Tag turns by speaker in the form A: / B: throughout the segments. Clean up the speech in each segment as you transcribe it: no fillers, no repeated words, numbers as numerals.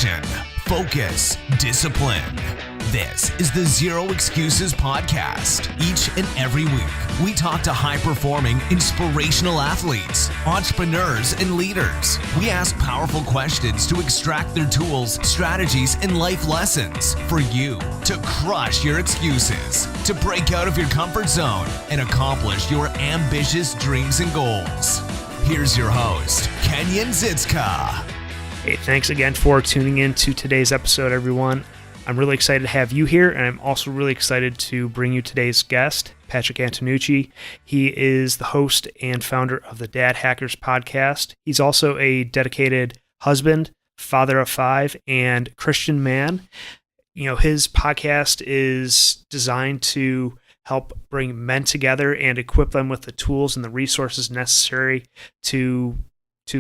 A: passion, focus, discipline. This is the Zero Excuses podcast. Each and every week, we talk to high-performing, inspirational athletes, entrepreneurs, and leaders. We ask powerful questions to extract their tools, strategies, and life lessons for you to crush your excuses, to break out of your comfort zone, and accomplish your ambitious dreams and goals. Here's your host, Kenyon HERE.
B: Hey, thanks again for tuning in to today's episode, everyone. I'm really excited to have you here, and I'm also really excited to bring you today's guest, Patrick Antonucci. He is the host and founder of the Dad Hackers podcast. He's also a dedicated husband, father of 5, and Christian man. You know, his podcast is designed to help bring men together and equip them with the tools and the resources necessary to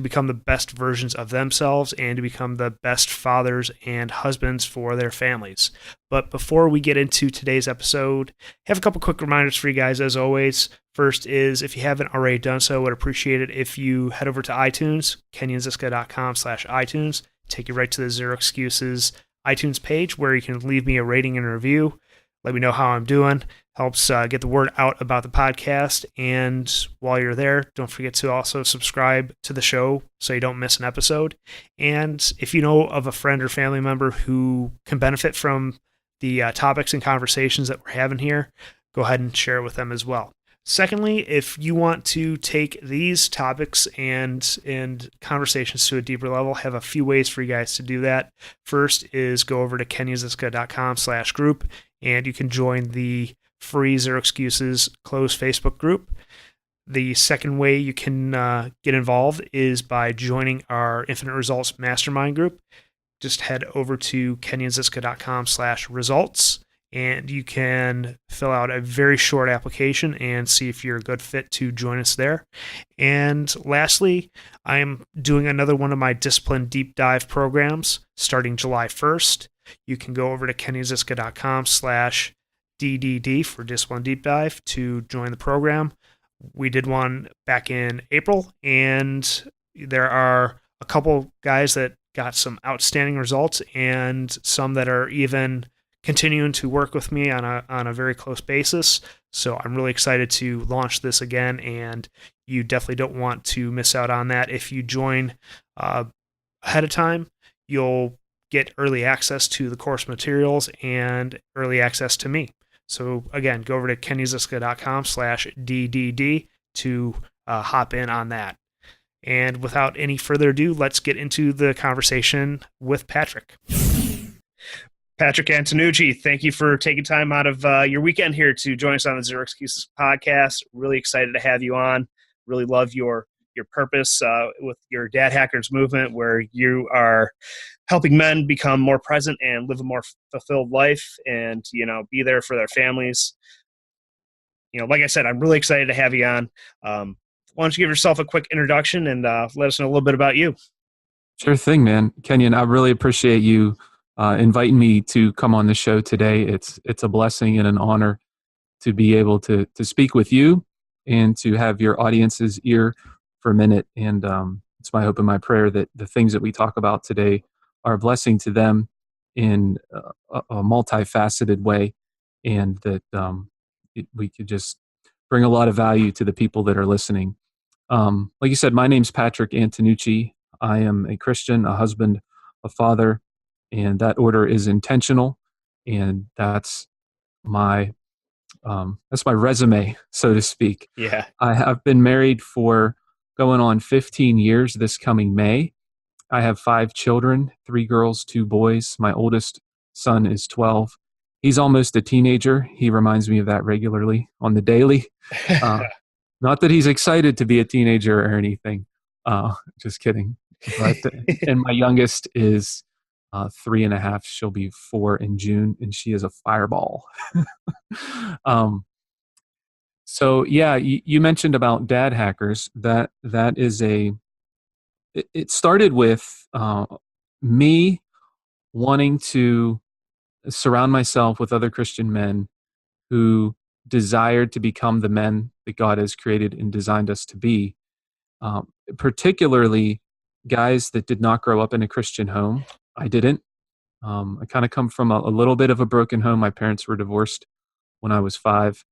B: become the best versions of themselves and to become the best fathers and husbands for their families. But before we get into today's episode, I have a couple quick reminders for you guys, as always. First is, if you haven't already done so, I would appreciate it if you head over to iTunes, kenyonziska.com/iTunes, take you right to the Zero Excuses iTunes page where you can leave me a rating and a review. Let me know how I'm doing. Helps get the word out about the podcast. And while you're there, don't forget to also subscribe to the show so you don't miss an episode. And if you know of a friend or family member who can benefit from the topics and conversations that we're having here, go ahead and share it with them as well. Secondly, if you want to take these topics and conversations to a deeper level, I have a few ways for you guys to do that. First is go over to kenyonziska.com/group, and you can join the free Zero Excuses closed Facebook group. The second way you can get involved is by joining our Infinite Results Mastermind group. Just head over to kenyonziska.com/results. And you can fill out a very short application and see if you're a good fit to join us there. And lastly, I'm doing another one of my Discipline Deep Dive programs starting July 1st. You can go over to kenyonziska.com/DDD for Discipline Deep Dive to join the program. We did one back in April, and there are a couple guys that got some outstanding results and some that are even continuing to work with me on a very close basis. So I'm really excited to launch this again, and you definitely don't want to miss out on that. If you join ahead of time, you'll get early access to the course materials and early access to me. So again, go over to kenyonziska.com/DDD to hop in on that. And without any further ado, let's get into the conversation with Patrick. Patrick Antonucci, thank you for taking time out of your weekend here to join us on the Zero Excuses podcast. Really excited to have you on. Really love your purpose with your Dad Hackers movement, where you are helping men become more present and live a more fulfilled life, and be there for their families. Like I said, I'm really excited to have you on. Why don't you give yourself a quick introduction and let us know a little bit about you?
C: Sure thing, man. Kenyon, I really appreciate you inviting me to come on the show today. It's a blessing and an honor to be able to speak with you and to have your audience's ear for a minute. And it's my hope and my prayer that the things that we talk about today are a blessing to them in a multifaceted way, and that we could just bring a lot of value to the people that are listening. Like you said, my name's Patrick Antonucci. I am a Christian, a husband, a father, and that order is intentional, and that's my resume, so to speak.
B: Yeah.
C: I have been married for going on 15 years this coming May. I have 5 children, 3 girls, 2 boys. My oldest son is 12. He's almost a teenager. He reminds me of that regularly on the daily. Not that he's excited to be a teenager or anything. Just kidding. But, and my youngest is 3.5. She'll be 4 in June, and she is a fireball. So yeah, you mentioned about Dad Hackers. That is it started with me wanting to surround myself with other Christian men who desired to become the men that God has created and designed us to be, particularly guys that did not grow up in a Christian home I didn't. I kind of come from a little bit of a broken home. My parents were divorced when I was 5,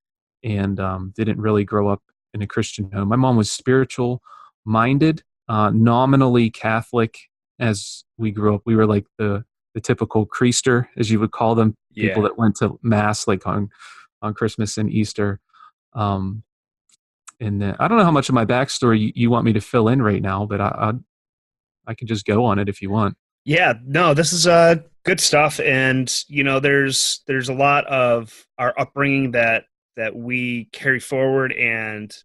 C: and didn't really grow up in a Christian home. My mom was spiritual minded, nominally Catholic. As we grew up, we were like the typical Creaster, as you would call them, people
B: Yeah.
C: that went to mass like on Christmas and Easter. Um, and then, I don't know how much of my backstory you want me to fill in right now, but I can just go on it if you want.
B: Yeah, no, this is good stuff, and there's a lot of our upbringing that we carry forward and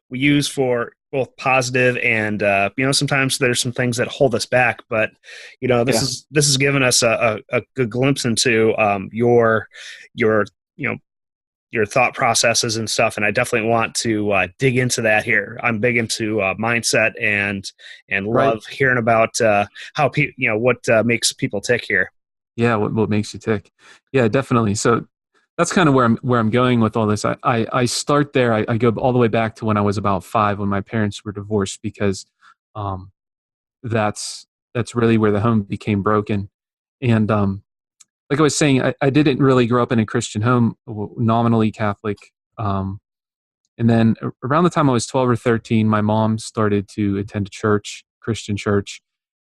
B: we use for both positive and sometimes there's some things that hold us back, but
C: Yeah.
B: this has given us a good glimpse into your you know your thought processes and stuff, and I definitely want to dig into that here. I'm big into mindset and
C: Right.
B: love hearing about how people, what makes people tick here.
C: Yeah. What makes you tick? Yeah, definitely. So that's kind of where I'm going with all this. I start there. I go all the way back to when I was about 5, when my parents were divorced, because um, that's really where the home became broken. And like I was saying, I didn't really grow up in a Christian home, nominally Catholic. Um, and then around the time I was 12 or 13, my mom started to attend a church, Christian church,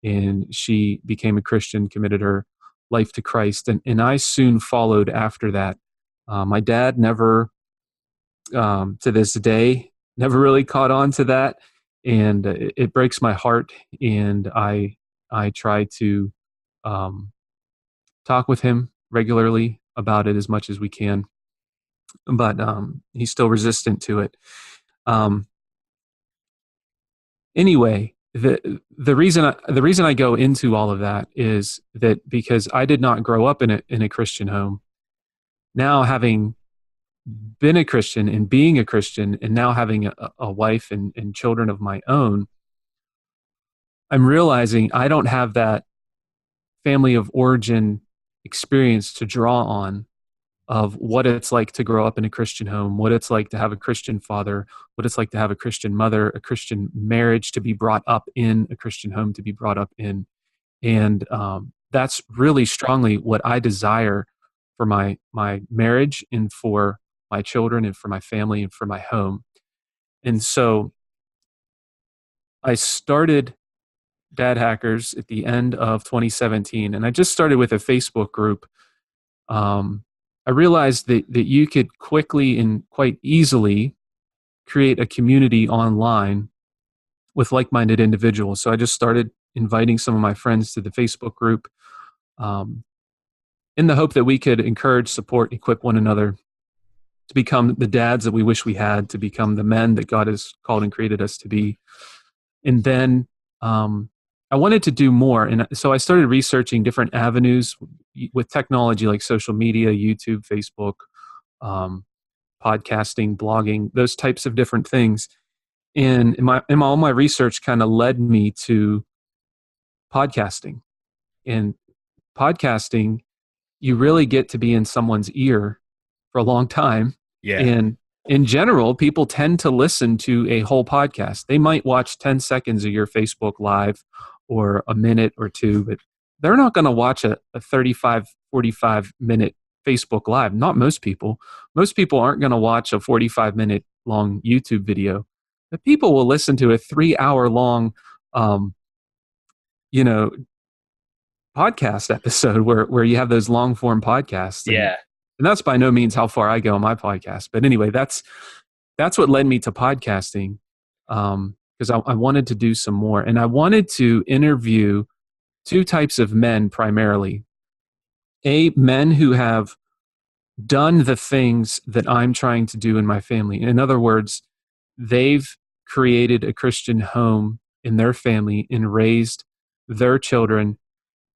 C: and she became a Christian, committed her life to Christ. And I soon followed after that. My dad never, to this day, never really caught on to that. And it breaks my heart. And I try to um, talk with him regularly about it as much as we can, but he's still resistant to it. Um, anyway, the reason I go into all of that is that because I did not grow up in a Christian home. Now, having been a Christian and being a Christian, and now having a wife and children of my own, I'm realizing I don't have that family of origin experience to draw on, of what it's like to grow up in a Christian home, what it's like to have a Christian father, what it's like to have a Christian mother, a Christian marriage, to be brought up in a Christian home, to be brought up in. And that's really strongly what I desire for my marriage, and for my children, and for my family, and for my home. And so I started Dad Hackers at the end of 2017, and I just started with a Facebook group. I realized that you could quickly and quite easily create a community online with like-minded individuals. So I just started inviting some of my friends to the Facebook group, um, in the hope that we could encourage, support, equip one another to become the dads that we wish we had, to become the men that God has called and created us to be. And then I wanted to do more. And so I started researching different avenues with technology, like social media, YouTube, Facebook, um, podcasting, blogging, those types of different things. And all my research kind of led me to podcasting. And podcasting, you really get to be in someone's ear for a long time.
B: Yeah.
C: And in general, people tend to listen to a whole podcast. They might watch 10 seconds of your Facebook Live, or a minute or two, but they're not going to watch a 35, 45-minute Facebook Live. Not most people. Most people aren't going to watch a 45-minute long YouTube video. But people will listen to a 3-hour long, um, you know, podcast episode where you have those long form podcasts.
B: Yeah.
C: And that's by no means how far I go on my podcast. But anyway, that's what led me to podcasting, because I wanted to do some more. And I wanted to interview two types of men primarily. Men who have done the things that I'm trying to do in my family. In other words, they've created a Christian home in their family and raised their children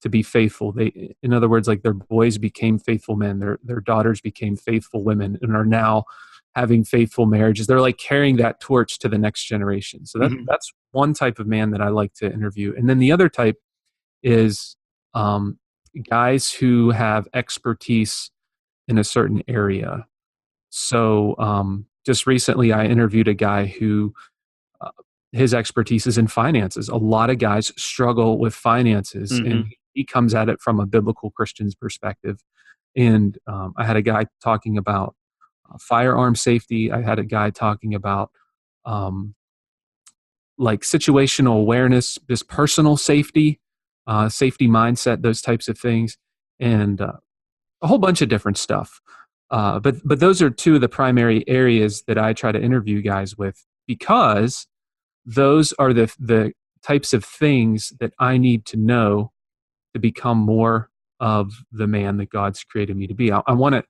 C: to be faithful. In other words, like, their boys became faithful men, their daughters became faithful women, and are now having faithful marriages. They're like carrying that torch to the next generation. So
B: Mhm.
C: that's one type of man that I like to interview. And then the other type is um, guys who have expertise in a certain area. So just recently, I interviewed a guy who uh, his expertise is in finances. A lot of guys struggle with finances, and
B: Mhm.
C: he comes at it from a biblical Christian's perspective. And I had a guy talking about firearm safety. I had a guy talking about like situational awareness, just personal safety, safety mindset, those types of things, and a whole bunch of different stuff. But those are two of the primary areas that I try to interview guys with, because those are the types of things that I need to know to become more of the man that God's created me to be. I want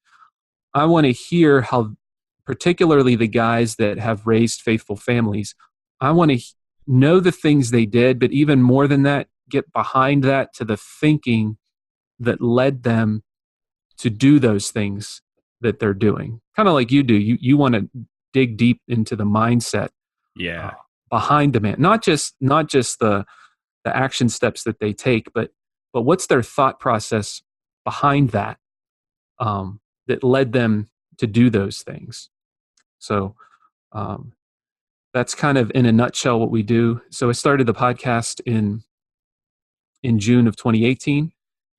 C: to hear how, particularly the guys that have raised faithful families, I want to know the things they did, but even more than that, get behind that to the thinking that led them to do those things that they're doing. Kind of like you do. You want to dig deep into the mindset behind the man, not just the action steps that they take, but what's their thought process behind that, that led them to do those things. So that's kind of in a nutshell what we do. So I started the podcast in June of 2018.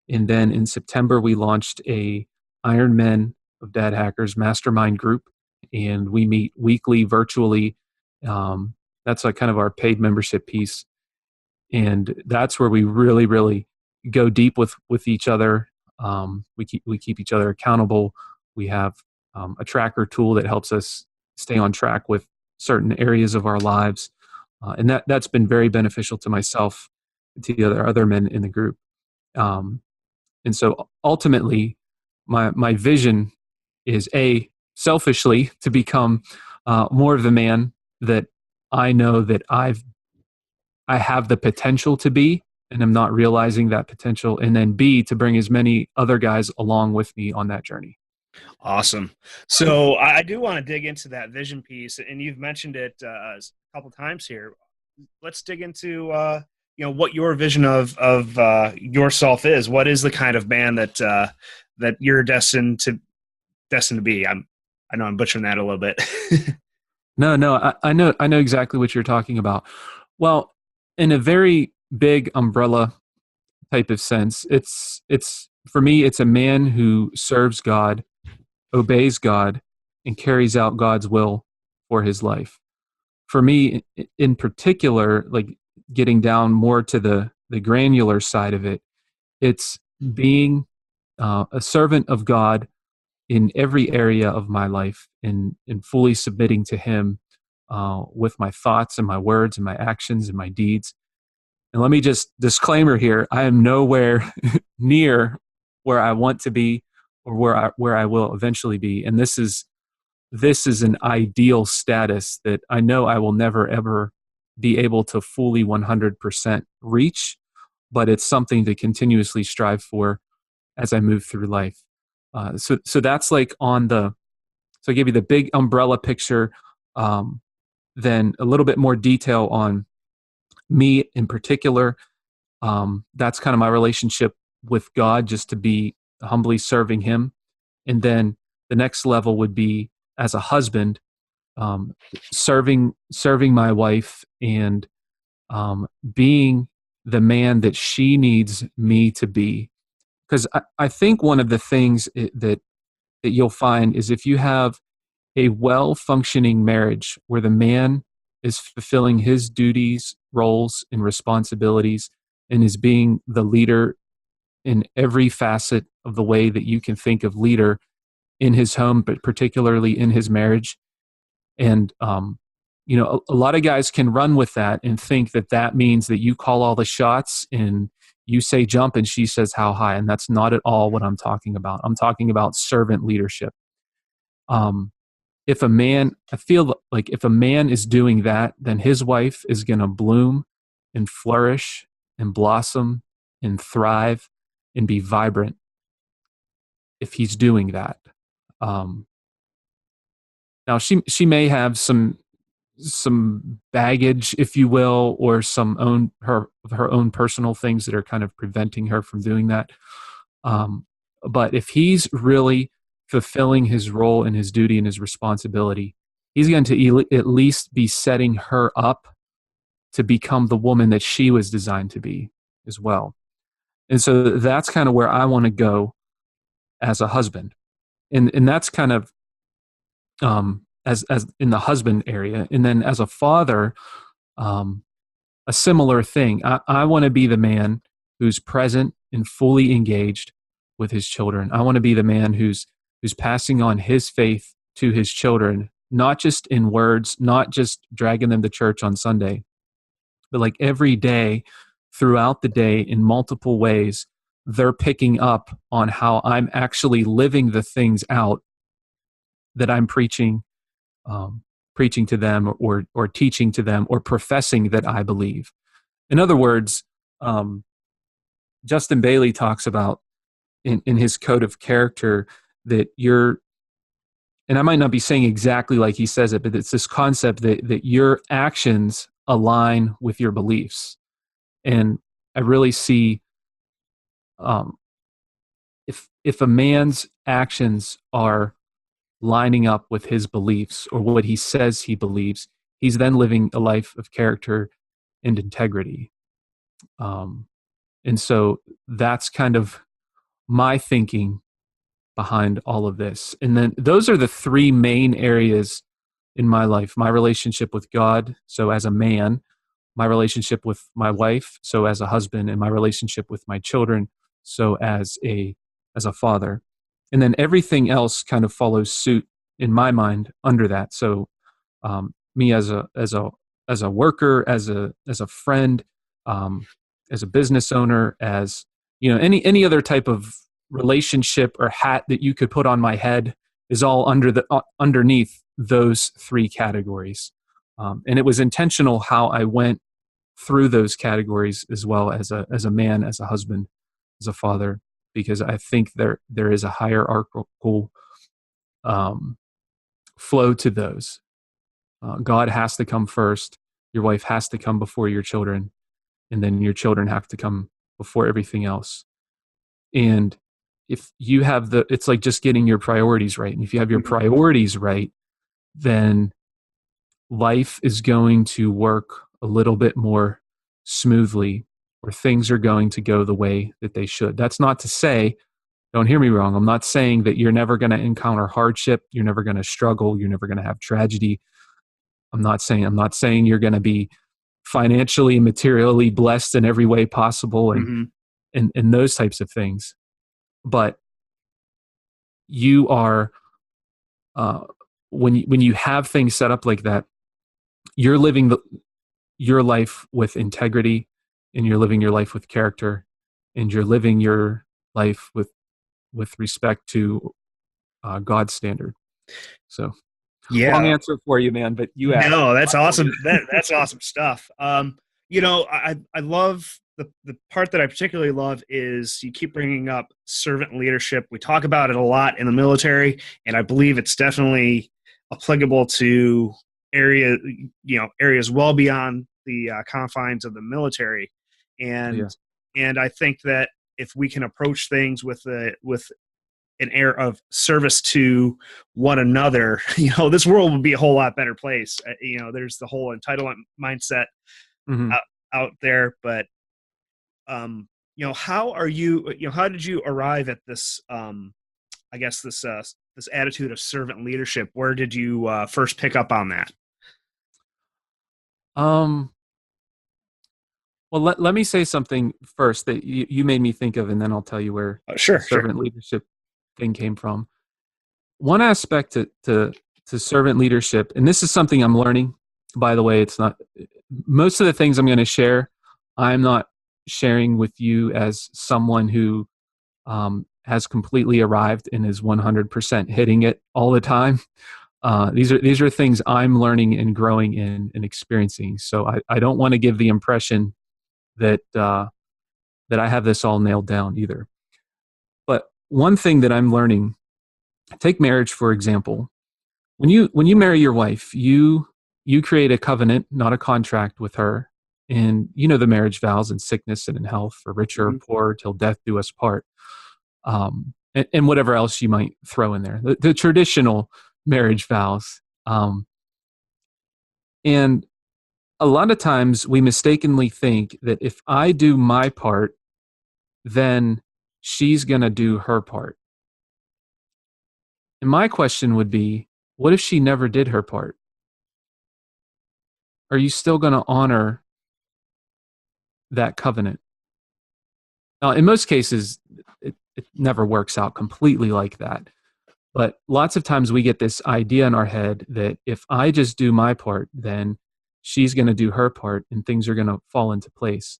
C: And then in September, we launched a Iron Men of Dad Hackers mastermind group. And we meet weekly virtually. That's like kind of our paid membership piece. And that's where we really, really go deep with each other. We keep each other accountable. We have a tracker tool that helps us stay on track with certain areas of our lives. And that's been very beneficial to myself and to the other men in the group. And so ultimately, my vision is selfishly to become more of the man that I know that I have the potential to be, and I'm not realizing that potential. And then B, to bring as many other guys along with me on that journey.
B: Awesome. So I do want to dig into that vision piece, and you've mentioned it a couple times here. Let's dig into what your vision of yourself is. What is the kind of man that you're destined to be? I know I'm butchering that a little bit.
C: No, I know exactly what you're talking about. Well, in a very big umbrella type of sense, it's for me, it's a man who serves God, obeys God, and carries out God's will for his life. For me, in particular, like getting down more to the granular side of it, it's being a servant of God in every area of my life, and fully submitting to him with my thoughts and my words and my actions and my deeds. And let me just disclaimer here, I am nowhere near where I want to be or where I will eventually be. And this is an ideal status that I know I will never, ever be able to fully 100% reach, but it's something to continuously strive for as I move through life. So that's like so I gave you the big umbrella picture, then a little bit more detail on me in particular. That's kind of my relationship with God, just to be humbly serving him. And then the next level would be as a husband, serving my wife, and being the man that she needs me to be. Because I think one of the things that you'll find is, if you have a well-functioning marriage where the man is fulfilling his duties, roles, and responsibilities, and is being the leader in every facet of the way that you can think of leader in his home, but particularly in his marriage. And, a lot of guys can run with that and think that means that you call all the shots and you say jump and she says how high. And that's not at all what I'm talking about. I'm talking about servant leadership. If a man is doing that, then his wife is going to bloom and flourish and blossom and thrive and be vibrant if he's doing that. Now she may have some baggage, if you will, or her own personal things that are kind of preventing her from doing that. But if he's really fulfilling his role and his duty and his responsibility, he's going to at least be setting her up to become the woman that she was designed to be as well. And so that's kind of where I want to go as a husband. And that's kind of as in the husband area. And then as a father, a similar thing. I want to be the man who's present and fully engaged with his children. I want to be the man who's passing on his faith to his children, not just in words, not just dragging them to church on Sunday, but like every day, throughout the day, in multiple ways, they're picking up on how I'm actually living the things out that I'm preaching to them, or teaching to them, or professing that I believe. In other words, Justin Bailey talks about in his code of character that and I might not be saying exactly like he says it, but it's this concept that your actions align with your beliefs. And I really see if a man's actions are lining up with his beliefs or what he says he believes, he's then living a life of character and integrity. And so that's kind of my thinking behind all of this. And then those are the three main areas in my life: my relationship with God, so as a man; my relationship with my wife, so as a husband; and my relationship with my children, so as a father. And then everything else kind of follows suit in my mind under that. So me as a worker, as a friend, as a business owner, as any other type of relationship or hat that you could put on my head is all underneath those three categories. And it was intentional how I went through those categories, as well as a man, as a husband, as a father, because I think there is a hierarchical flow to those. God has to come first. Your wife has to come before your children, and then your children have to come before everything else. And if you have it's like just getting your priorities right. And if you have your priorities right, then life is going to work a little bit more smoothly, or things are going to go the way that they should. That's not to say, don't hear me wrong, I'm not saying that you're never going to encounter hardship, you're never going to struggle, you're never going to have tragedy. I'm not saying you're going to be financially and materially blessed in every way possible, and those types of things. But you are, when you have things set up like that, you're living your life with integrity, and you're living your life with character, and you're living your life with respect to God's standard. So, long answer for you, man, but you asked.
B: No, that's awesome. That's awesome stuff. I love the part that I particularly love is you keep bringing up servant leadership. We talk about it a lot in the military, and I believe it's definitely applicable to areas well beyond the confines of the military. And I think that if we can approach things with an air of service to one another, this world would be a whole lot better place. There's the whole entitlement mindset out there, but how did you arrive at this, this attitude of servant leadership? Where did you first pick up on that?
C: Well, let me say something first that you made me think of, and then I'll tell you where servant leadership thing came from. One aspect to servant leadership, and this is something I'm learning, by the way, it's not, most of the things I'm going to share, I'm not sharing with you as someone who has completely arrived and is 100% hitting it all the time. These are things I'm learning and growing in and experiencing. So I don't want to give the impression that I have this all nailed down either. But one thing that I'm learning, take marriage for example. When you marry your wife, you create a covenant, not a contract, with her. And the marriage vows: in sickness and in health, for richer or poor, till death do us part. And whatever else you might throw in there, the traditional marriage vows. And a lot of times we mistakenly think that if I do my part, then she's going to do her part. And my question would be, what if she never did her part? Are you still going to honor that covenant? Now, in most cases, it never works out completely like that. But lots of times we get this idea in our head that if I just do my part, then she's going to do her part and things are going to fall into place.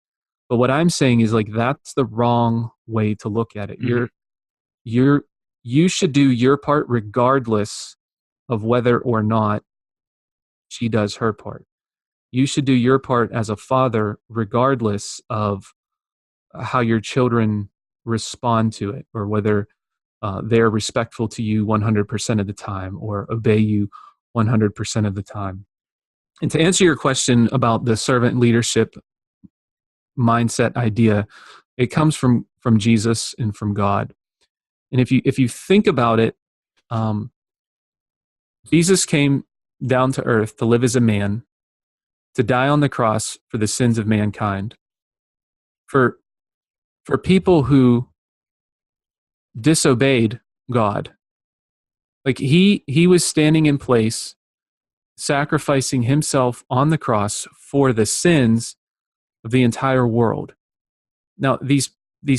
C: But what I'm saying is, like, that's the wrong way to look at it. Mm-hmm. You should do your part regardless of whether or not she does her part. You should do your part as a father regardless of how your children respond to it, or whether they're respectful to you 100% of the time or obey you 100% of the time. And to answer your question about the servant leadership mindset idea, it comes from Jesus and from God. And if you think about it, Jesus came down to earth to live as a man, to die on the cross for the sins of mankind. For people who disobeyed God. Like he was standing in place, sacrificing himself on the cross for the sins of the entire world. Now, these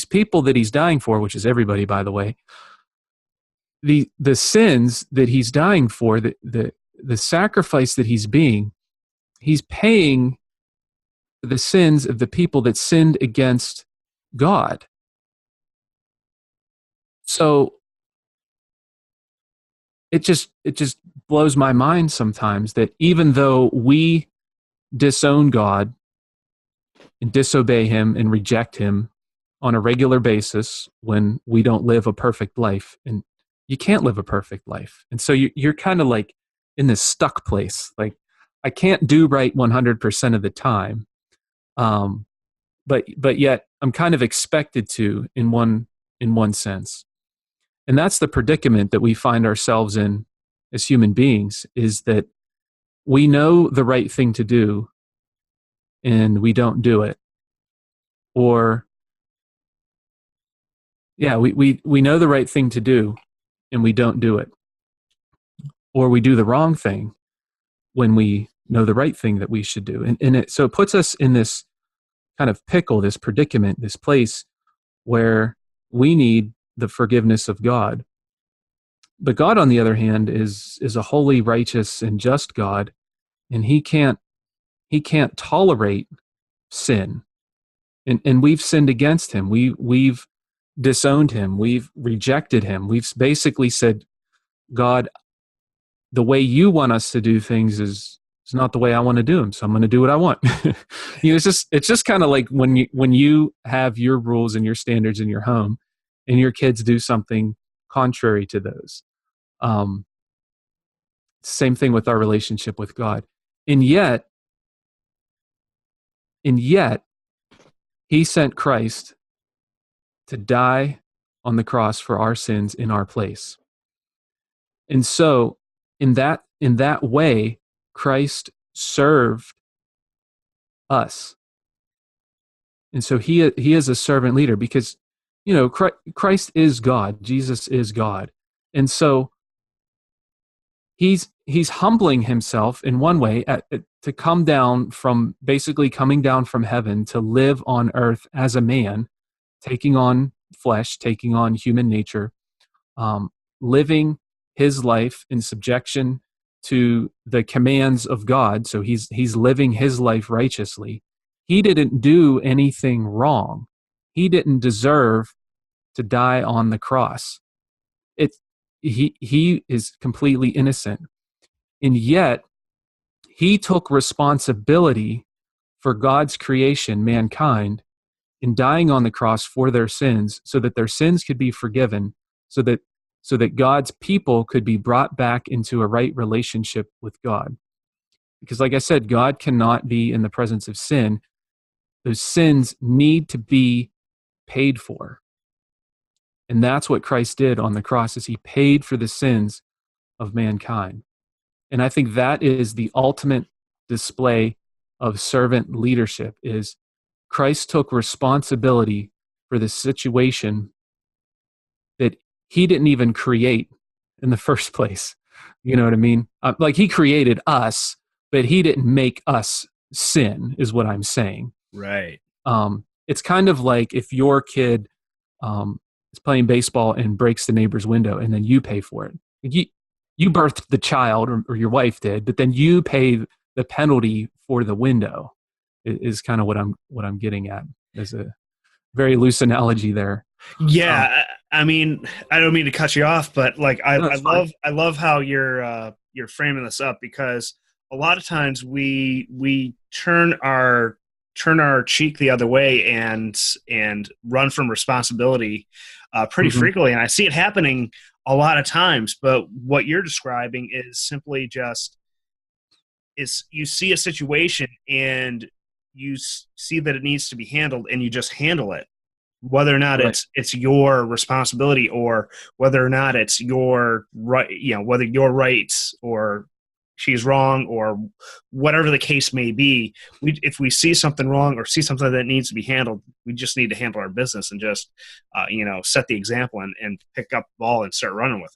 C: people that he's dying for, which is everybody, by the way, the sins that he's dying for, the sacrifice that he's paying for the sins of the people that sinned against God. So it just blows my mind sometimes that even though we disown God and disobey him and reject him on a regular basis when we don't live a perfect life, and you can't live a perfect life. And so you're kind of like in this stuck place. Like, I can't do right 100% of the time. But yet I'm kind of expected to in one sense. And that's the predicament that we find ourselves in as human beings, is that we know the right thing to do and we don't do it. Or, yeah, we know the right thing to do and we don't do it. Or we do the wrong thing when we know the right thing that we should do. So it puts us in this kind of pickle, this predicament, this place where we need the forgiveness of God. But God, on the other hand, is a holy, righteous, and just God, and he can't tolerate sin. And we've sinned against him. We've disowned him. We've rejected him. We've basically said, God, the way you want us to do things is not the way I want to do them, so I'm going to do what I want. It's just kind of like when you have your rules and your standards in your home, and your kids do something contrary to those. Same thing with our relationship with God. And yet, he sent Christ to die on the cross for our sins in our place. And so, in that way, Christ served us. And so he is a servant leader because, Christ is God. Jesus is God. And so he's humbling himself in one way to come down from, basically coming down from heaven to live on earth as a man, taking on flesh, taking on human nature, living his life in subjection to the commands of God. So he's living his life righteously. He didn't do anything wrong. He didn't deserve to die on the cross. He is completely innocent. And yet, he took responsibility for God's creation, mankind, in dying on the cross for their sins, so that their sins could be forgiven, so that God's people could be brought back into a right relationship with God. Because, like I said, God cannot be in the presence of sin. Those sins need to be paid for. And that's what Christ did on the cross, is he paid for the sins of mankind. And I think that is the ultimate display of servant leadership, is Christ took responsibility for the situation that he didn't even create in the first place. You know what I mean? Like he created us, but he didn't make us sin, is what I'm saying.
B: Right.
C: It's kind of like if your kid is playing baseball and breaks the neighbor's window, and then you pay for it. You birthed the child, or your wife did, but then you pay the penalty for the window. Is kind of what I'm getting at. There's a very loose analogy there.
B: Yeah, I mean, I don't mean to cut you off, but like I love how you're framing this up, because a lot of times we turn our cheek the other way and run from responsibility pretty frequently, and I see it happening a lot of times. But what you're describing is simply just you see a situation and you see that it needs to be handled, and you just handle it, whether or not it's your responsibility, or whether or not it's your right, whether you're right or she's wrong, or whatever the case may be. If we see something wrong or see something that needs to be handled, we just need to handle our business and just set the example and pick up the ball and start running with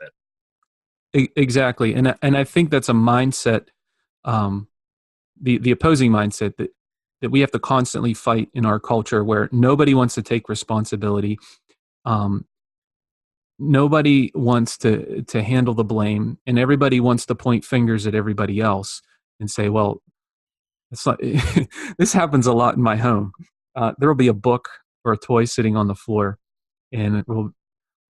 B: it.
C: Exactly. And I think that's a mindset, the opposing mindset that we have to constantly fight in our culture, where nobody wants to take responsibility. Nobody wants to handle the blame, and everybody wants to point fingers at everybody else and say, well, it's not, this happens a lot in my home. There will be a book or a toy sitting on the floor, and we'll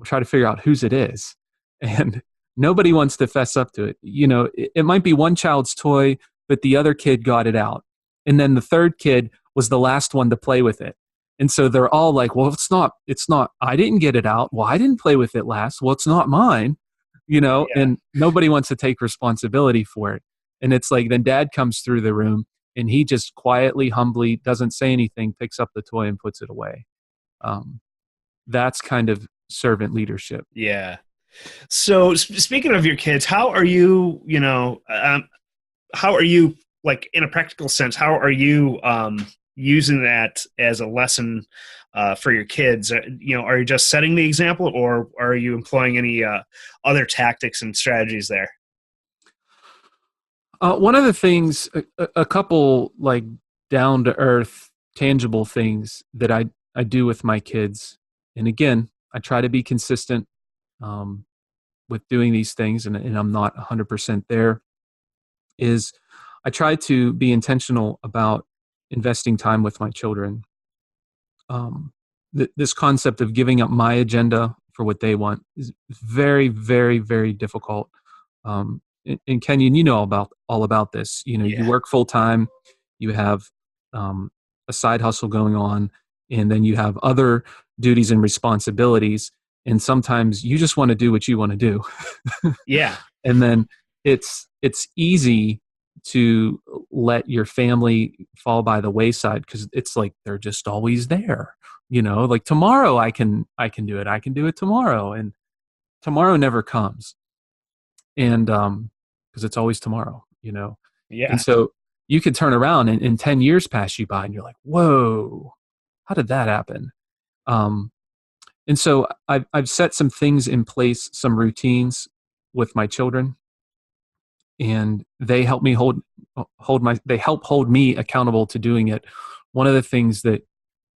C: try to figure out whose it is. And nobody wants to fess up to it. It might be one child's toy, but the other kid got it out. And then the third kid was the last one to play with it. And so they're all like, well, it's not, I didn't get it out. Well, I didn't play with it last. Well, it's not mine, and nobody wants to take responsibility for it. And it's like, then dad comes through the room and he just quietly, humbly doesn't say anything, picks up the toy and puts it away. That's kind of servant leadership.
B: Yeah. So speaking of your kids, how are you, like in a practical sense, how are you using that as a lesson for your kids? Are you just setting the example, or are you employing any other tactics and strategies there?
C: One of the things, a couple like down to earth, tangible things that I do with my kids, and again, I try to be consistent with doing these things, and I'm not 100% there, is I try to be intentional about investing time with my children. This concept of giving up my agenda for what they want is very, very, very difficult. And Kenyon, all about this. You work full time, you have a side hustle going on, and then you have other duties and responsibilities. And sometimes you just want to do what you want to do.
B: Yeah.
C: And then it's easy to let your family fall by the wayside, because it's like they're just always there. Like tomorrow I can do it. I can do it tomorrow, and tomorrow never comes. And because it's always tomorrow. Yeah. And so you could turn around and 10 years pass you by, and you're like, whoa, how did that happen? And so I've set some things in place, some routines with my children, and they help me they help hold me accountable to doing it. One of the things that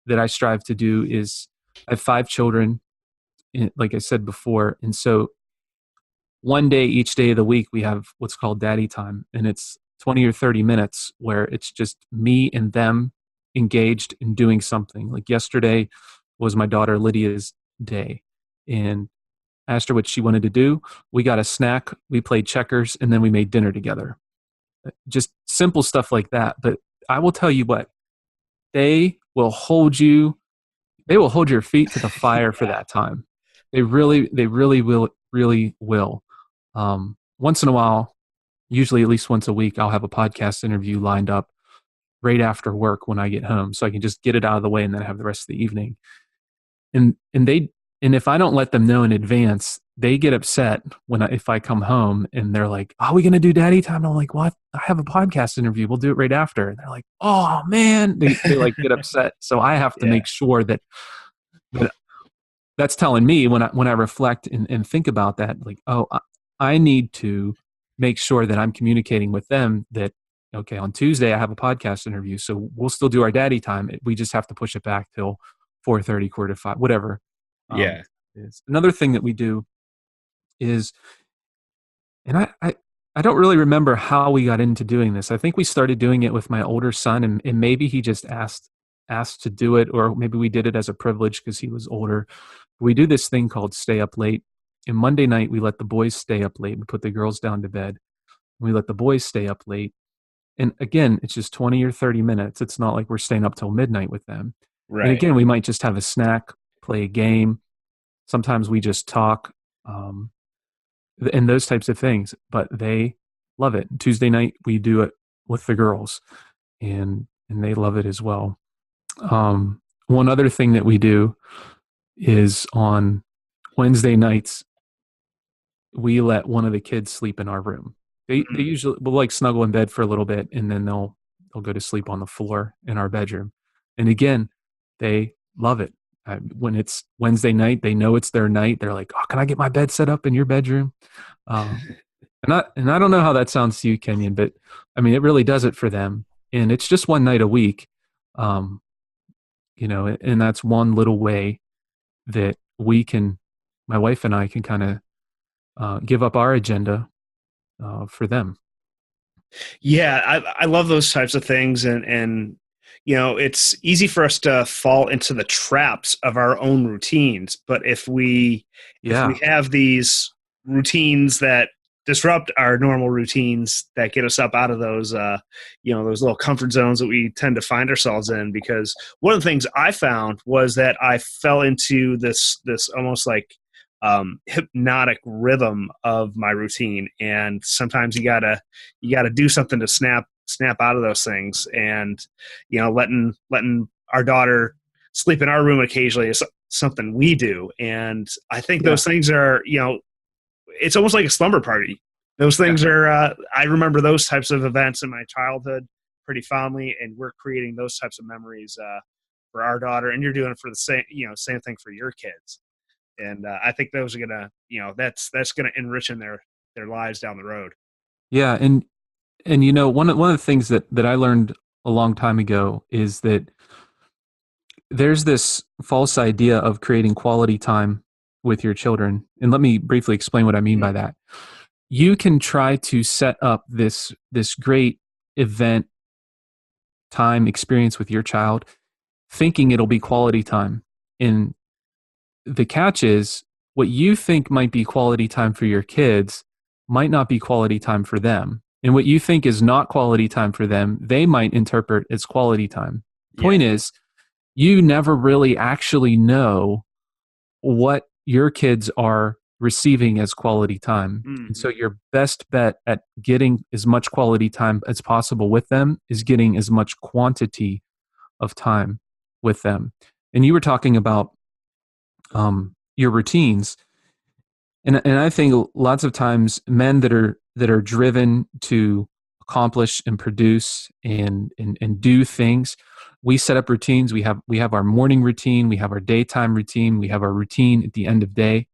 C: I strive to do is, I have 5 children, like I said before. And so one day, each day of the week, we have what's called daddy time. And it's 20 or 30 minutes where it's just me and them engaged in doing something. Like yesterday was my daughter Lydia's day, and I asked her what she wanted to do. We got a snack, we played checkers, and then we made dinner together. Just simple stuff like that. But I will tell you what, they will hold your feet to the fire for that time. They really will. Once in a while, usually at least once a week, I'll have a podcast interview lined up right after work when I get home, so I can just get it out of the way and then have the rest of the evening. And if I don't let them know in advance, they get upset if I come home and they're like, "Are we going to do daddy time?" And I'm like, "What? I have a podcast interview. We'll do it right after." And they're like, "Oh man," they like get upset. So I have to make sure that But that's telling me when I reflect and think about that, like, oh, I need to make sure that I'm communicating with them that, okay, on Tuesday I have a podcast interview, so we'll still do our daddy time. We just have to push it back till 4:30, 4 to 5, whatever.
B: Yeah.
C: Is another thing that we do is, and I don't really remember how we got into doing this. I think we started doing it with my older son, and maybe he just asked to do it, or maybe we did it as a privilege because he was older. We do this thing called stay up late. And Monday night, we let the boys stay up late. We put the girls down to bed. We let the boys stay up late. And again, it's just 20 or 30 minutes. It's not like we're staying up till midnight with them. And
B: Right.
C: again, we might just have a snack, play a game. Sometimes we just talk, and those types of things. But they love it. Tuesday night, we do it with the girls, and they love it as well. One other thing that we do is on Wednesday nights, we let one of the kids sleep in our room. They usually will like snuggle in bed for a little bit, and then they'll go to sleep on the floor in our bedroom. And again, they love it. When it's Wednesday night, they know it's their night. They're like, "Oh, can I get my bed set up in your bedroom?" And I don't know how that sounds to you, Kenyon, but I mean, it really does it for them. And it's just one night a week, um, and that's one little way that my wife and I can kind of give up our agenda for them.
B: Yeah, I love those types of things, and it's easy for us to fall into the traps of our own routines. But if we
C: Yeah,
B: have these routines that disrupt our normal routines, that get us up out of those little comfort zones that we tend to find ourselves in. Because one of the things I found was that I fell into this almost like hypnotic rhythm of my routine, and sometimes you gotta do something to snap out of those things. And letting our daughter sleep in our room occasionally is something we do. And I think
C: yeah,
B: those things are, it's almost like a slumber party. Those
C: yeah,
B: things are, I remember those types of events in my childhood pretty fondly, and we're creating those types of memories for our daughter, and you're doing it for the same thing for your kids. And I think those are gonna, that's gonna enrich in their lives down the road.
C: yeah. And one of the things that I learned a long time ago is that there's this false idea of creating quality time with your children. And let me briefly explain what I mean
B: Mm.
C: by that. You can try to set up this great event time experience with your child, thinking it'll be quality time. And the catch is, what you think might be quality time for your kids might not be quality time for them. And what you think is not quality time for them, they might interpret as quality time.
B: Yeah.
C: Point is, you never really actually know what your kids are receiving as quality time. And so
B: Hmm.
C: your best bet at getting as much quality time as possible with them is getting as much quantity of time with them. And you were talking about your routines, and I think lots of times men that are driven to accomplish and produce and do things, we set up routines. We have our morning routine, we have our daytime routine, we have our routine at the end of day,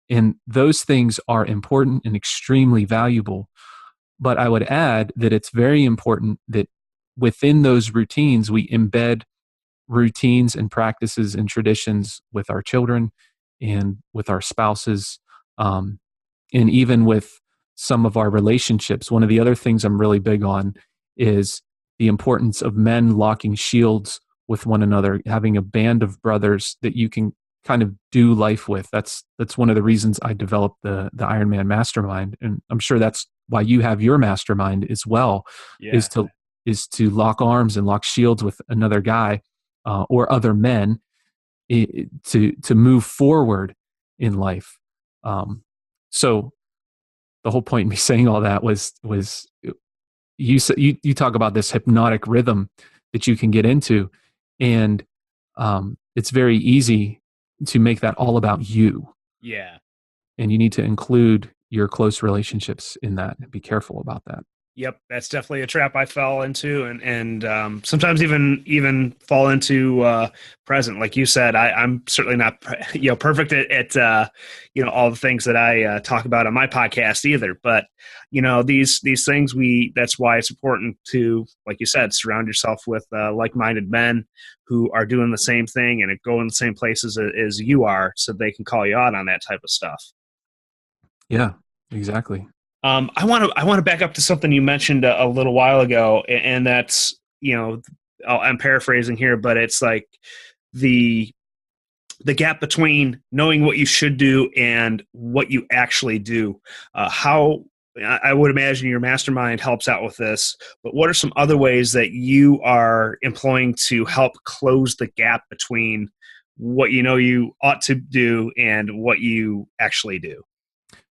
C: and those things are important and extremely valuable. But I would add that it's very important that within those routines we embed routines and practices and traditions with our children and with our spouses, um, and even with some of our relationships. One of the other things I'm really big on is the importance of men locking shields with one another, having a band of brothers that you can kind of do life with. That's one of the reasons I developed the Iron Man Mastermind, and I'm sure that's why you have your mastermind as well, is
B: Yeah.
C: to lock arms and lock shields with another guy, or other men, to move forward in life. So the whole point in me saying all that was you talk about this hypnotic rhythm that you can get into, and it's very easy to make that all about you,
B: Yeah.
C: and you need to include your close relationships in that and be careful about that.
B: Yep, that's definitely a trap I fell into, and sometimes even fall into present. Like you said, I'm certainly not perfect at all the things that I talk about on my podcast either. But these things that's why it's important to, like you said, surround yourself with like-minded men who are doing the same thing and go in the same places as you are, so they can call you out on that type of stuff.
C: Yeah, exactly.
B: I want to back up to something you mentioned a little while ago, and that's I'm paraphrasing here, but it's like the the gap between knowing what you should do and what you actually do. How I would imagine your mastermind helps out with this, but what are some other ways that you are employing to help close the gap between what you ought to do and what you actually do?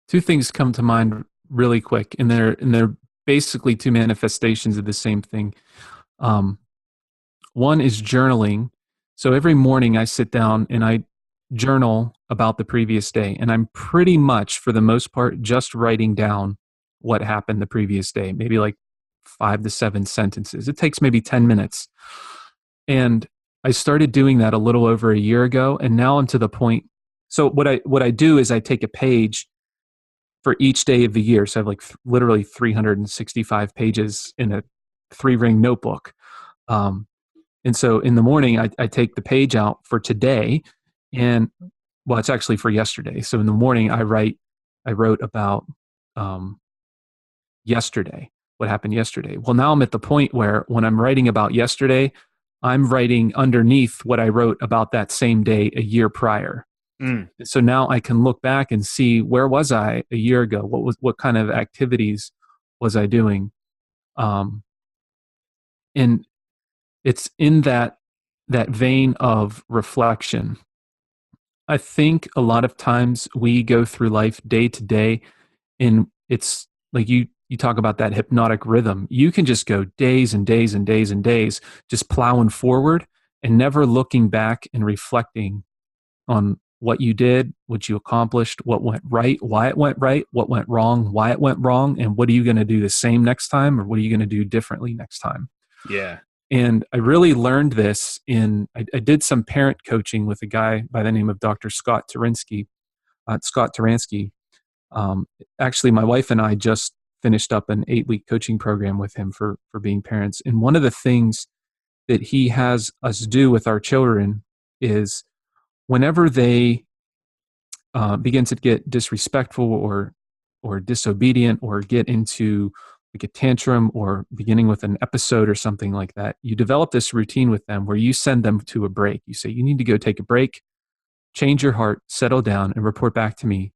C: Two things come to mind really quick, and they're basically two manifestations of the same thing. Um, One is journaling. So every morning I sit down and I journal about the previous day, and I'm pretty much, for the most part, just writing down what happened the previous day, maybe like 5 to 7 sentences. It takes maybe 10 minutes. And I started doing that a little over a year ago, and now I'm to the point. So what I do is I take a page for each day of the year. So I have like literally 365 pages in a 3-ring notebook. Um, and so in the morning, I take the page out for today, and well, it's actually for yesterday. So in the morning, I wrote about yesterday, what happened yesterday. Well, now I'm at the point where when I'm writing about yesterday, I'm writing underneath what I wrote about that same day a year prior.
B: Mm.
C: So now I can look back and see, where was I a year ago? What kind of activities was I doing? And it's in that vein of reflection. I think a lot of times we go through life day to day, and it's like you talk about that hypnotic rhythm. You can just go days and days and days and days just plowing forward and never looking back and reflecting on what you did, what you accomplished, what went right, why it went right, what went wrong, why it went wrong, and what are you going to do the same next time, or what are you going to do differently next time?
B: Yeah.
C: And I really learned this I did some parent coaching with a guy by the name of Dr. Scott Taransky. Actually, my wife and I just finished up an 8-week coaching program with him for being parents. And one of the things that he has us do with our children is, whenever they begin to get disrespectful or disobedient, or get into like a tantrum, or beginning with an episode or something like that, you develop this routine with them where you send them to a break. You say, you need to go take a break, change your heart, settle down, and report back to me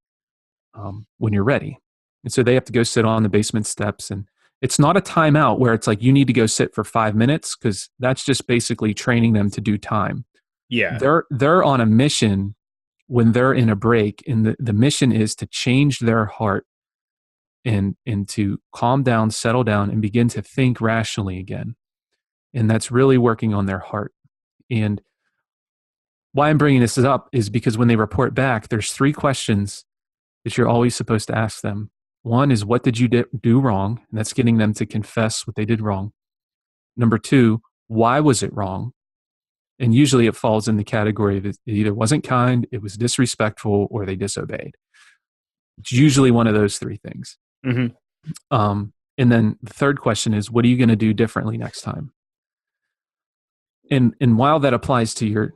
C: when you're ready. And so they have to go sit on the basement steps, and it's not a timeout where it's like you need to go sit for 5 minutes, because that's just basically training them to do time.
B: Yeah.
C: They're on a mission when they're in a break, and the mission is to change their heart and to calm down, settle down, and begin to think rationally again. And that's really working on their heart. And why I'm bringing this up is because when they report back, there's 3 questions that you're always supposed to ask them. One is, what did you do wrong? And that's getting them to confess what they did wrong. Number 2, why was it wrong? And usually it falls in the category of, it either wasn't kind, it was disrespectful, or they disobeyed. It's usually one of those 3 things.
B: Mm-hmm.
C: And then the third question is, what are you going to do differently next time? And while that applies to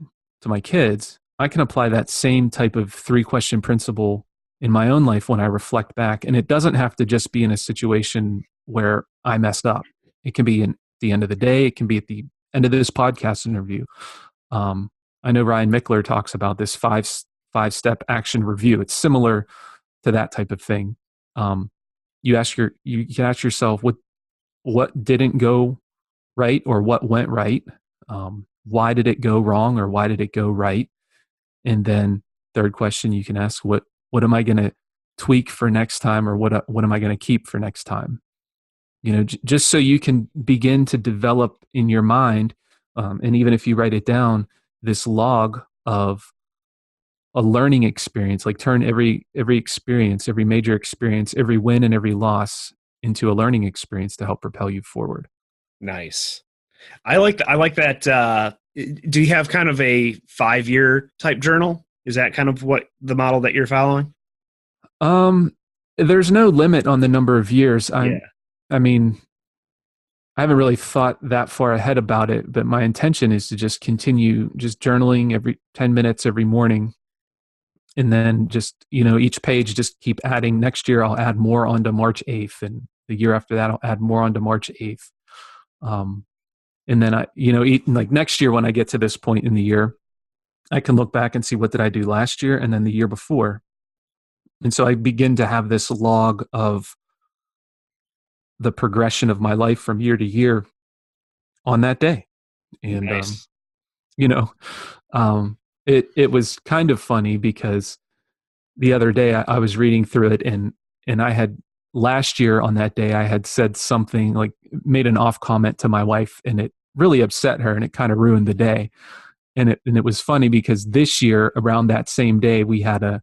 C: my kids, I can apply that same type of 3-question principle in my own life when I reflect back. And it doesn't have to just be in a situation where I messed up. It can be at the end of the day. It can be at the end of this podcast interview. I know Ryan Mickler talks about this 5-step action review. It's similar to that type of thing. You can ask yourself, what didn't go right, or what went right? Why did it go wrong, or why did it go right? And then third question, you can ask, what am I going to tweak for next time, or what am I going to keep for next time? Just so you can begin to develop in your mind, and even if you write it down, this log of a learning experience. Like, turn every experience, every major experience, every win and every loss into a learning experience to help propel you forward.
B: Nice. I like that. I like that. Do you have kind of a 5-year type journal? Is that kind of what the model that you're following?
C: There's no limit on the number of years.
B: Yeah.
C: I mean, I haven't really thought that far ahead about it, but my intention is to just continue just journaling every 10 minutes every morning. And then just, each page, just keep adding. Next year, I'll add more onto March 8th. And the year after that, I'll add more onto March 8th. And then like next year, when I get to this point in the year, I can look back and see what did I do last year and then the year before. And so I begin to have this log of the progression of my life from year to year on that day. And,
B: Nice.
C: It was kind of funny because the other day I was reading through it and I had last year on that day, I had said something like made an off comment to my wife and it really upset her and it kind of ruined the day. And it was funny because this year around that same day, we had a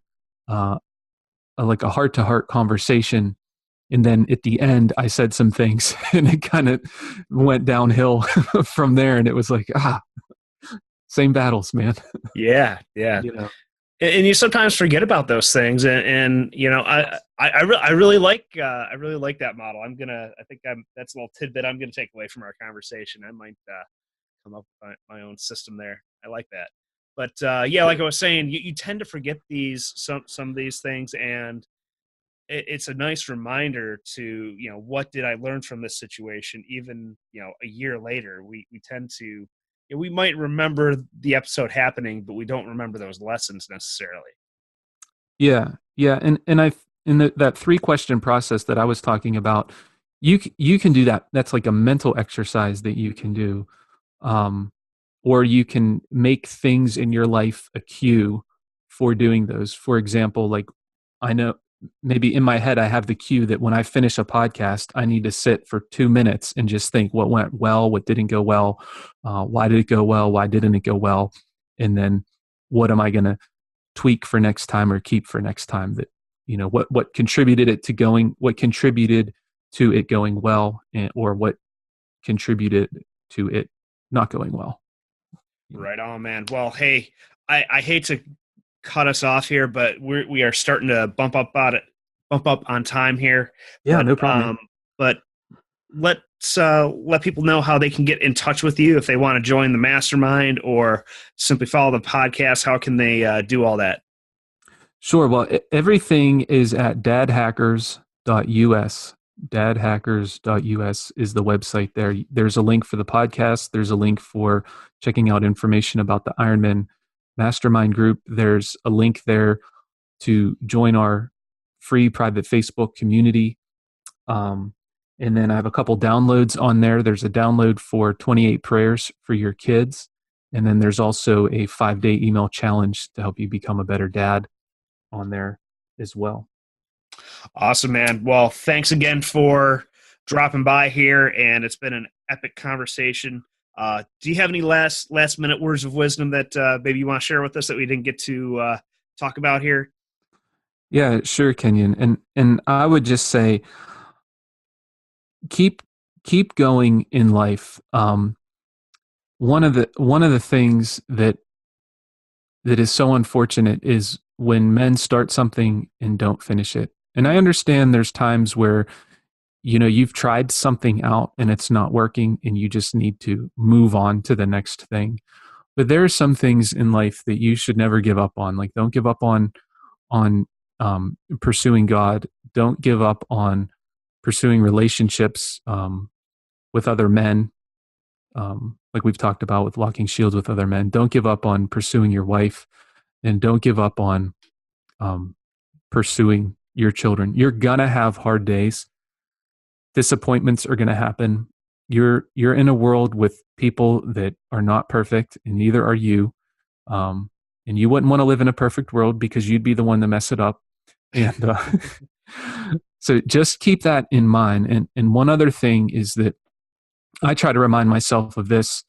C: heart to heart conversation. And then at the end, I said some things and it kind of went downhill from there. And it was like, same battles, man.
B: Yeah. Yeah. And you sometimes forget about those things. And I really like that model. That's a little tidbit I'm going to take away from our conversation. I might come up with my own system there. I like that. But like I was saying, you tend to forget some of these things, and it's a nice reminder to, what did I learn from this situation? Even, a year later, we tend to, we might remember the episode happening, but we don't remember those lessons necessarily.
C: Yeah. Yeah. And that 3-question process that I was talking about, you can do that. That's like a mental exercise that you can do. Or you can make things in your life a cue for doing those. For example, like I know maybe in my head, I have the cue that when I finish a podcast, I need to sit for 2 minutes and just think what went well, what didn't go well, why did it go well, why didn't it go well, and then what am I going to tweak for next time or keep for next time that, what contributed to it going well, or what contributed to it not going well.
B: Right on, man. Well, hey, I hate to cut us off here, but we are starting to bump up on time here.
C: Yeah,
B: but,
C: no problem.
B: But let's let people know how they can get in touch with you if they want to join the mastermind or simply follow the podcast. How can they do all that?
C: Sure. Well, everything is at dadhackers.us. Dadhackers.us is the website there. There's a link for the podcast. There's a link for checking out information about the Ironman Mastermind group. There's a link there to join our free private Facebook community. And then I have a couple downloads on there. There's a download for 28 prayers for your kids. And then there's also a 5-day email challenge to help you become a better dad on there as well.
B: Awesome, man. Well, thanks again for dropping by here, and it's been an epic conversation. Do you have any last minute words of wisdom that maybe you want to share with us that we didn't get to talk about here?
C: Yeah, sure, Kenyon. And I would just say, keep going in life. One of the things that is so unfortunate is when men start something and don't finish it. And I understand there's times where, you've tried something out and it's not working and you just need to move on to the next thing. But there are some things in life that you should never give up on. Like, don't give up on pursuing God. Don't give up on pursuing relationships with other men. Like we've talked about with locking shields with other men. Don't give up on pursuing your wife, and don't give up on pursuing your children. You're gonna have hard days. Disappointments are gonna happen. You're in a world with people that are not perfect, and neither are you. And you wouldn't want to live in a perfect world because you'd be the one to mess it up. And so just keep that in mind. And one other thing is that I try to remind myself of this.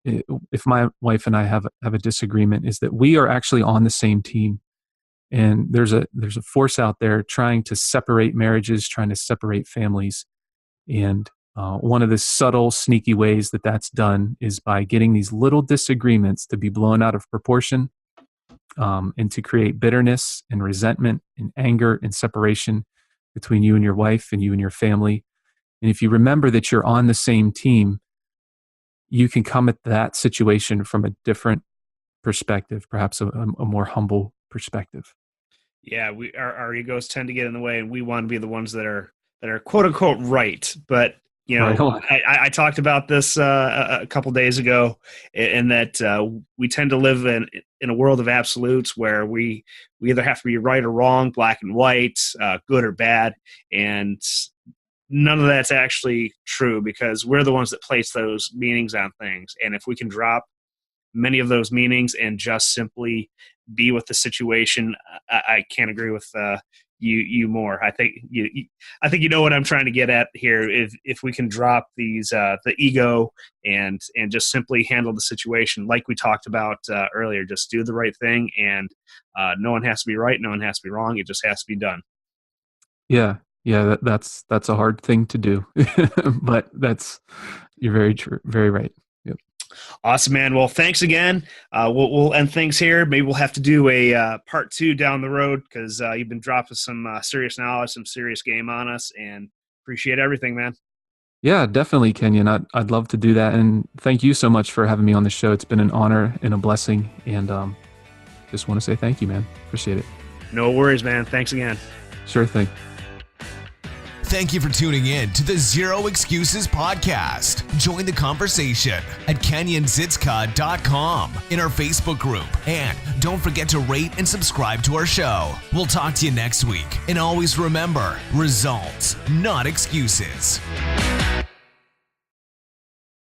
C: If my wife and I have a disagreement, is that we are actually on the same team. And there's a force out there trying to separate marriages, trying to separate families. And one of the subtle, sneaky ways that that's done is by getting these little disagreements to be blown out of proportion, and to create bitterness and resentment and anger and separation between you and your wife and you and your family. And if you remember that you're on the same team, you can come at that situation from a different perspective, perhaps a more humble perspective.
B: Yeah, our egos tend to get in the way, and we want to be the ones that are quote unquote right. But
C: Right on.
B: I talked about this a couple days ago, in that we tend to live in a world of absolutes where we either have to be right or wrong, black and white, good or bad, and none of that's actually true, because we're the ones that place those meanings on things. And if we can drop many of those meanings and just simply be with the situation, I can't agree with you more. I think you know what I'm trying to get at here. If we can drop these the ego and just simply handle the situation like we talked about earlier, just do the right thing, and no one has to be right, no one has to be wrong. It just has to be done.
C: Yeah. That's a hard thing to do, but you're very true, very right. Yep.
B: Awesome, man. Well, thanks again. We'll end things here. Maybe we'll have to do a part 2 down the road, because you've been dropping some serious knowledge, some serious game on us, and appreciate everything, man.
C: Yeah, definitely, Kenyon. I'd love to do that. And thank you so much for having me on the show. It's been an honor and a blessing. And just want to say thank you, man. Appreciate it.
B: No worries, man. Thanks again.
C: Sure thing.
A: Thank you for tuning in to the Zero Excuses podcast. Join the conversation at kenyonzitska.com in our Facebook group. And don't forget to rate and subscribe to our show. We'll talk to you next week. And always remember, results, not excuses.